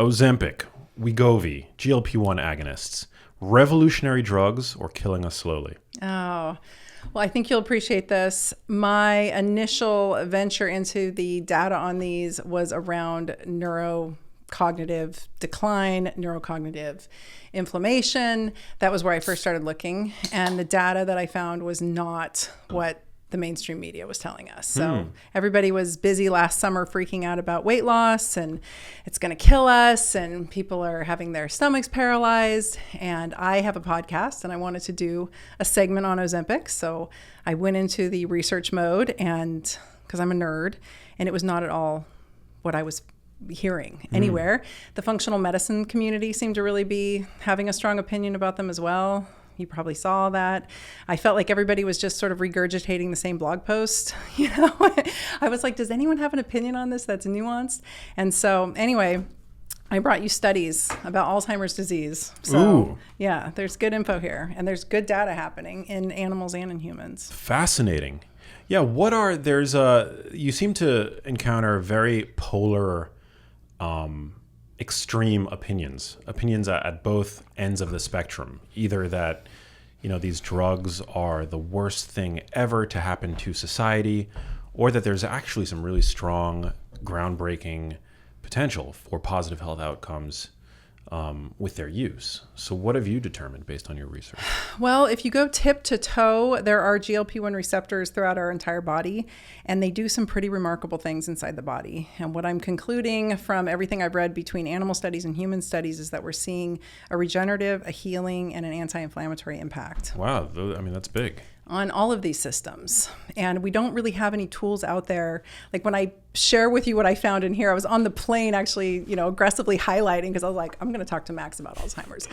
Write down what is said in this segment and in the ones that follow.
Ozempic, Wegovy, GLP-1 agonists, revolutionary drugs or killing us slowly? Oh, well, I think you'll appreciate this. My initial venture into the data on these was around neurocognitive decline, neurocognitive inflammation. That was where I first started looking. And the data that I found was not what the mainstream media was telling us. So everybody was busy last summer freaking out about weight loss and it's going to kill us and people are having their stomachs paralyzed. And I have a podcast and I wanted to do a segment on Ozempic. So I went into the research mode and because I'm a nerd, and it was not at all what I was hearing anywhere. The functional medicine community seemed to really be having a strong opinion about them as well. You probably saw that. I felt like everybody was just sort of regurgitating the same blog post. You know, I was like, does anyone have an opinion on this that's nuanced? And so anyway, I brought you studies about Alzheimer's disease. So yeah, there's good info here and there's good data happening in animals and in humans. Fascinating. Yeah. You seem to encounter very polar, extreme opinions at both ends of the spectrum, either that, these drugs are the worst thing ever to happen to society, or that there's actually some really strong, groundbreaking potential for positive health outcomes with their use. So what have you determined based on your research? Well, if you go tip to toe, there are GLP-1 receptors throughout our entire body, and they do some pretty remarkable things inside the body. And what I'm concluding from everything I've read between animal studies and human studies is that we're seeing a regenerative, a healing, and an anti-inflammatory impact. Wow. That's big. On all of these systems. And we don't really have any tools out there. Like when I share with you what I found in here, I was on the plane actually, aggressively highlighting because I was like, I'm going to talk to Max about Alzheimer's.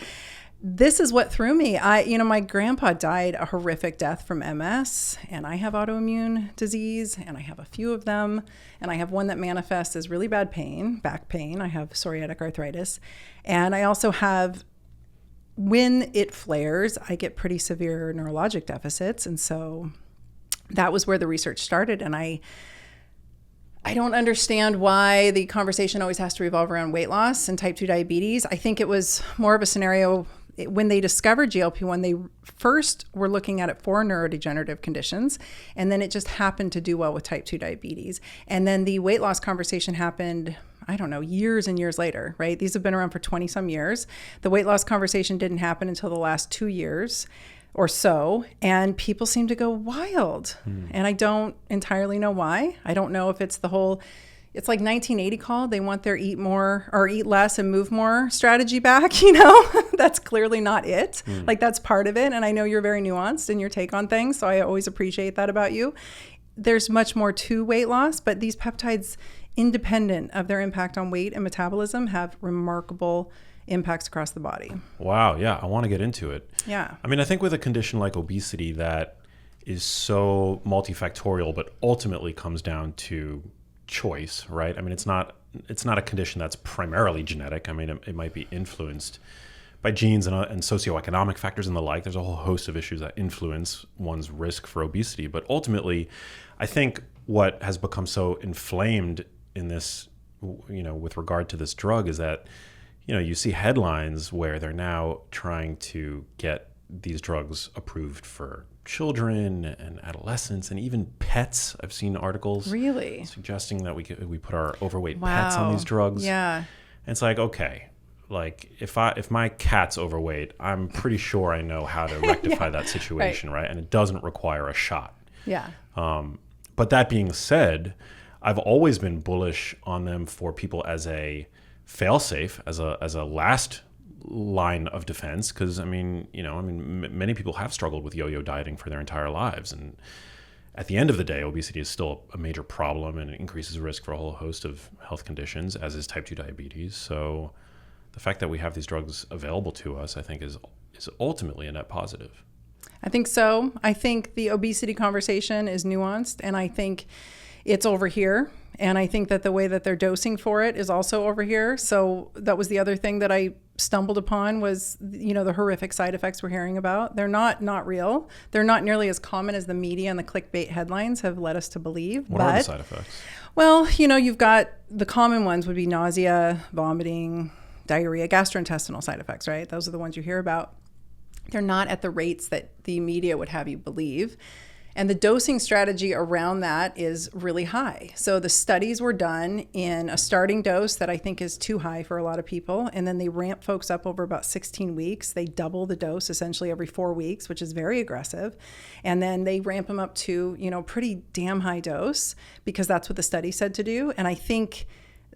This is what threw me. My grandpa died a horrific death from MS, and I have autoimmune disease, and I have a few of them, and I have one that manifests as really bad pain, back pain. I have psoriatic arthritis, and I also have, when it flares, I get pretty severe neurologic deficits. And so that was where the research started. And I don't understand why the conversation always has to revolve around weight loss and type 2 diabetes. I think it was more of a scenario when they discovered GLP-1, they first were looking at it for neurodegenerative conditions, and then it just happened to do well with type 2 diabetes. And then the weight loss conversation happened, I don't know, years and years later, right? These have been around for 20 some years. The weight loss conversation didn't happen until the last 2 years or so, and people seem to go wild. And I don't entirely know why. I don't know if it's it's like 1980 called, they want their eat more or eat less and move more strategy back, That's clearly not it. Like that's part of it. And I know you're very nuanced in your take on things, so I always appreciate that about you. There's much more to weight loss, but these peptides, independent of their impact on weight and metabolism, have remarkable impacts across the body. Wow. Yeah. I want to get into it. Yeah. I think with a condition like obesity that is so multifactorial, but ultimately comes down to choice, right? It's not a condition that's primarily genetic. It might be influenced by genes and socioeconomic factors and the like. There's a whole host of issues that influence one's risk for obesity. But ultimately, I think what has become so inflamed in this, with regard to this drug is that, you see headlines where they're now trying to get these drugs approved for children and adolescents and even pets. I've seen articles really suggesting that we put our overweight pets on these drugs. Yeah. And it's like, okay, like if my cat's overweight, I'm pretty sure I know how to rectify that situation, right? And it doesn't require a shot. Yeah. But that being said, I've always been bullish on them for people as a fail-safe, as a last line of defense, because many people have struggled with yo-yo dieting for their entire lives, and at the end of the day, obesity is still a major problem and it increases risk for a whole host of health conditions, as is type 2 diabetes. So the fact that we have these drugs available to us, I think, is ultimately a net positive. I think so. I think the obesity conversation is nuanced, and I think it's over here. And I think that the way that they're dosing for it is also over here. So that was the other thing that I stumbled upon was, the horrific side effects we're hearing about. They're not real. They're not nearly as common as the media and the clickbait headlines have led us to believe. What are the side effects? Well, you've got the common ones would be nausea, vomiting, diarrhea, gastrointestinal side effects, right? Those are the ones you hear about. They're not at the rates that the media would have you believe. And the dosing strategy around that is really high. So the studies were done in a starting dose that I think is too high for a lot of people. And then they ramp folks up over about 16 weeks. They double the dose essentially every 4 weeks, which is very aggressive. And then they ramp them up to, pretty damn high dose because that's what the study said to do. And I think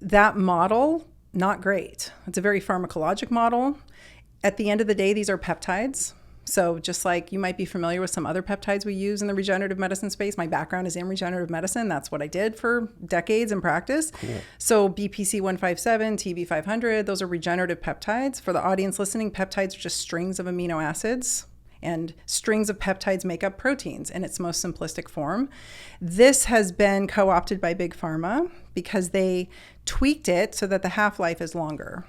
that model, not great. It's a very pharmacologic model. At the end of the day, these are peptides. So just like you might be familiar with some other peptides we use in the regenerative medicine space, my background is in regenerative medicine. That's what I did for decades in practice. Cool. So BPC 157, TB 500, those are regenerative peptides. For the audience listening, peptides are just strings of amino acids, and strings of peptides make up proteins in its most simplistic form. This has been co-opted by Big Pharma because they tweaked it so that the half-life is longer.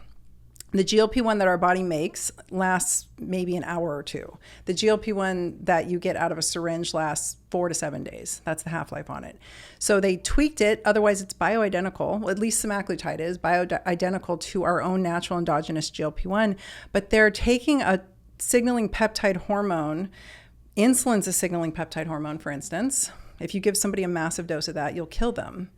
The GLP-1 that our body makes lasts maybe an hour or two. The GLP-1 that you get out of a syringe lasts 4 to 7 days. That's the half-life on it. So they tweaked it. Otherwise, it's bioidentical. Well, at least semaglutide is bioidentical to our own natural endogenous GLP-1. But they're taking a signaling peptide hormone. Insulin's a signaling peptide hormone, for instance. If you give somebody a massive dose of that, you'll kill them.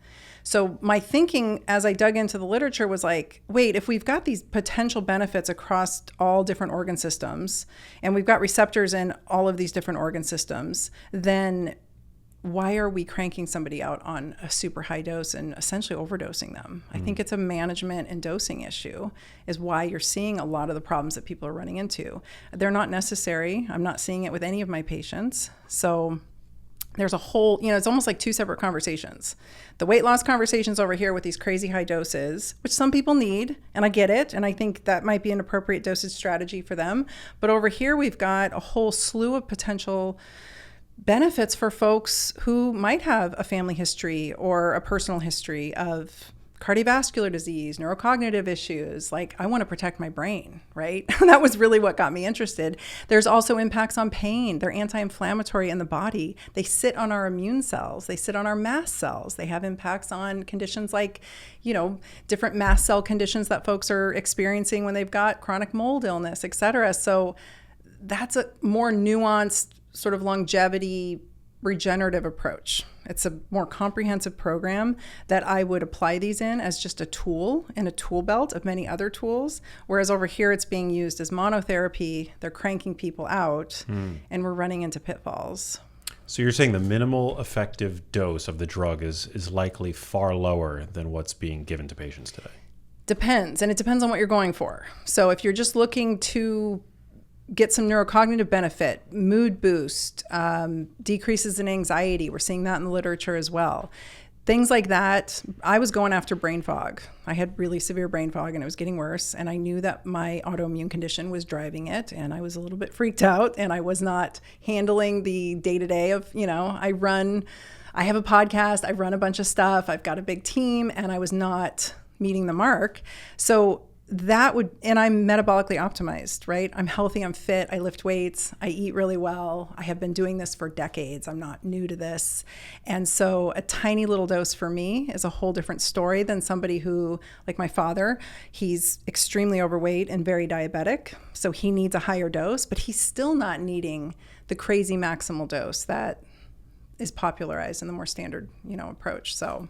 So my thinking as I dug into the literature was like, wait, if we've got these potential benefits across all different organ systems, and we've got receptors in all of these different organ systems, then why are we cranking somebody out on a super high dose and essentially overdosing them? I think it's a management and dosing issue is why you're seeing a lot of the problems that people are running into. They're not necessary. I'm not seeing it with any of my patients. So there's a whole, it's almost like two separate conversations. The weight loss conversations over here with these crazy high doses, which some people need, and I get it, and I think that might be an appropriate dosage strategy for them. But over here, we've got a whole slew of potential benefits for folks who might have a family history or a personal history of cardiovascular disease, neurocognitive issues. Like, I want to protect my brain, right? That was really what got me interested. There's also impacts on pain. They're anti-inflammatory in the body. They sit on our immune cells. They sit on our mast cells. They have impacts on conditions like, different mast cell conditions that folks are experiencing when they've got chronic mold illness, et cetera. So that's a more nuanced sort of longevity regenerative approach. It's a more comprehensive program that I would apply these in as just a tool in a tool belt of many other tools. Whereas over here, it's being used as monotherapy. They're cranking people out and we're running into pitfalls. So you're saying the minimal effective dose of the drug is likely far lower than what's being given to patients today? Depends. And it depends on what you're going for. So if you're just looking to get some neurocognitive benefit, mood boost, decreases in anxiety. We're seeing that in the literature as well. Things like that. I was going after brain fog. I had really severe brain fog and it was getting worse. And I knew that my autoimmune condition was driving it. And I was a little bit freaked out and I was not handling the day-to-day of, I have a podcast, I run a bunch of stuff, I've got a big team, and I was not meeting the mark. So and I'm metabolically optimized, right? I'm healthy, I'm fit, I lift weights, I eat really well. I have been doing this for decades. I'm not new to this. And so a tiny little dose for me is a whole different story than somebody who, like my father, he's extremely overweight and very diabetic. So he needs a higher dose, but he's still not needing the crazy maximal dose that is popularized in the more standard, approach. So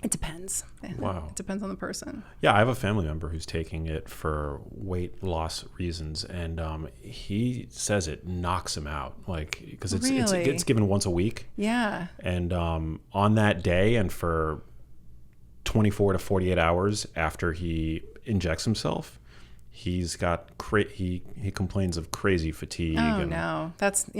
it depends. Wow. It depends on the person. Yeah, I have a family member who's taking it for weight loss reasons, and he says it knocks him out, because it's given once a week. Yeah. And on that day, and for 24 to 48 hours after he injects himself, he's got he complains of crazy fatigue. Oh, no.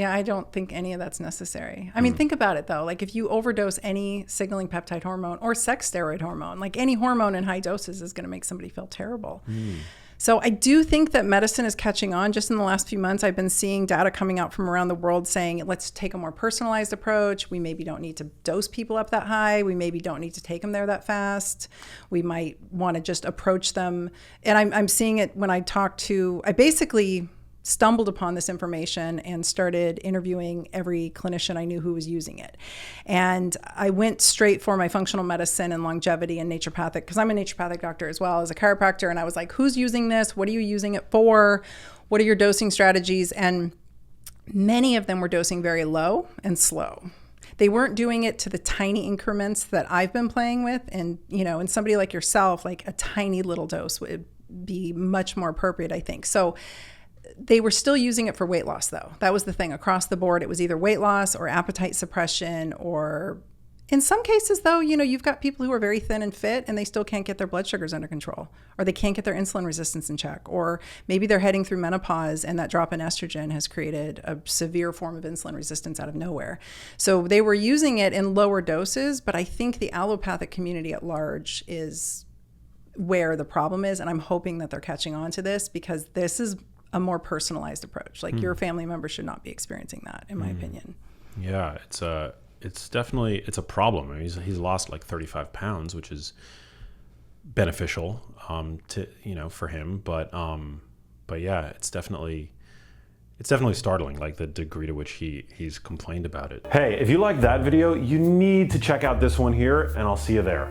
I don't think any of that's necessary. I mean, think about it though. Like if you overdose any signaling peptide hormone or sex steroid hormone, like any hormone in high doses is going to make somebody feel terrible. So I do think that medicine is catching on. Just in the last few months, I've been seeing data coming out from around the world saying, let's take a more personalized approach. We maybe don't need to dose people up that high. We maybe don't need to take them there that fast. We might want to just approach them. And I'm seeing it when I basically stumbled upon this information and started interviewing every clinician I knew who was using it. And I went straight for my functional medicine and longevity and naturopathic, because I'm a naturopathic doctor as well as a chiropractor. And I was like, who's using this? What are you using it for? What are your dosing strategies? And many of them were dosing very low and slow. They weren't doing it to the tiny increments that I've been playing with. And, and somebody like yourself, like a tiny little dose would be much more appropriate, I think. So they were still using it for weight loss, though. That was the thing. Across the board, it was either weight loss or appetite suppression, or in some cases, though, you've got people who are very thin and fit and they still can't get their blood sugars under control, or they can't get their insulin resistance in check, or maybe they're heading through menopause and that drop in estrogen has created a severe form of insulin resistance out of nowhere. So they were using it in lower doses, but I think the allopathic community at large is where the problem is. And I'm hoping that they're catching on to this, because this is a more personalized approach. Like your family member should not be experiencing that, in my opinion. Yeah, it's definitely a problem. I mean, he's lost like 35 pounds, which is beneficial for him. But yeah, it's definitely startling, like the degree to which he's complained about it. Hey, if you like that video, you need to check out this one here, and I'll see you there.